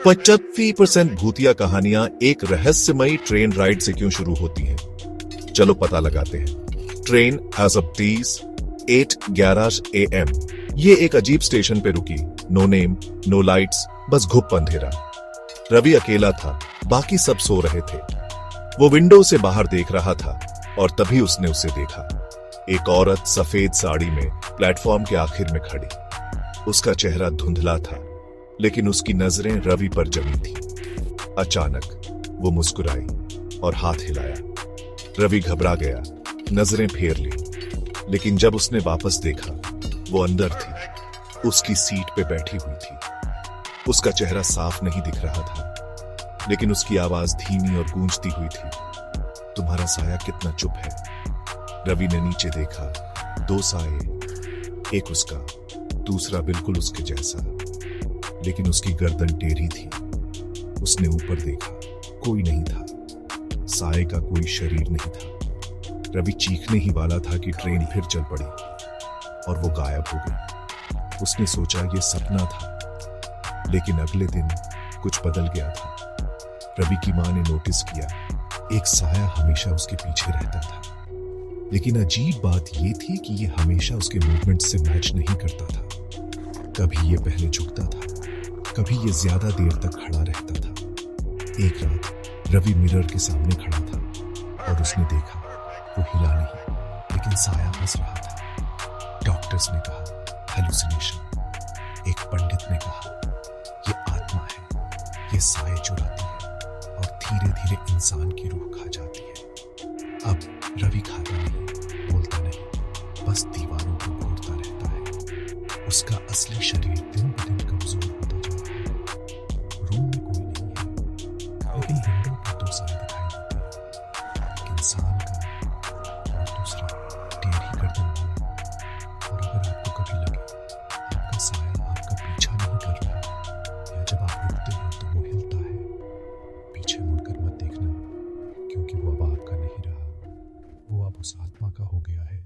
75% भूतिया कहानियां एक रहस्यमयी ट्रेन राइड से क्यों शुरू होती हैं? चलो पता लगाते हैं। ट्रेन एज ऑफ 8:11 AM ये एक अजीब स्टेशन पे रुकी। नो नेम, नो लाइट्स, बस घुप अंधेरा। रवि अकेला था, बाकी सब सो रहे थे। वो विंडो से बाहर देख रहा था और तभी उसने उसे देखा। एक औरत सफेद साड़ी में प्लेटफॉर्म के आखिर में खड़ी। उसका चेहरा धुंधला था, लेकिन उसकी नजरें रवि पर जमी थी। अचानक वो मुस्कुराई और हाथ हिलाया। रवि घबरा गया, नजरें फेर ली, लेकिन जब उसने वापस देखा, वो अंदर थी, उसकी सीट पे बैठी हुई थी। उसका चेहरा साफ नहीं दिख रहा था, लेकिन उसकी आवाज धीमी और गूंजती हुई थी। तुम्हारा साया कितना चुप है। रवि ने नीचे देखा, 2 साए, एक उसका, दूसरा बिल्कुल उसके जैसा, लेकिन उसकी गर्दन टेढ़ी थी। उसने ऊपर देखा, कोई नहीं था, साए का कोई शरीर नहीं था। रवि चीखने ही वाला था कि ट्रेन फिर चल पड़ी और वो गायब हो गई। उसने सोचा ये सपना था, लेकिन अगले दिन कुछ बदल गया था। रवि की मां ने नोटिस किया, एक साया हमेशा उसके पीछे रहता था, लेकिन अजीब बात यह थी कि ये हमेशा उसके मूवमेंट से मैच नहीं करता था। कभी ये पहले झुकता था, कभी ये ज्यादा देर तक खड़ा रहता था। एक रात रवि मिरर के सामने खड़ा था और उसने देखा, वो हिला नहीं, लेकिन साया हंस रहा था। डॉक्टर्स ने कहा हेलुसिनेशन। एक पंडित ने कहा ये आत्मा है, ये साए चुराती है और धीरे धीरे इंसान की रूह खा जाती है। अब रवि खाता नहीं, बोलता नहीं, बस दीवारों को घूरता रहता है। उसका असली शरीर दिन ब दिन कमजोर होता जा रहा है। रूम में कोई नहीं है, लेकिन विंडो पर 2 साए दिखाई देते हैं। एक इंसान का और दूसरा टेढ़ी गर्दन वाला। और अगर आपको कभी लगे आपका साया आपका पीछा नहीं कर रहा, या जब आप रुकते हो तो वो हिलता है, पीछे मुड़कर मत देखना, क्योंकि वो अब आपका नहीं रहा, वो अब उस आत्मा का हो गया है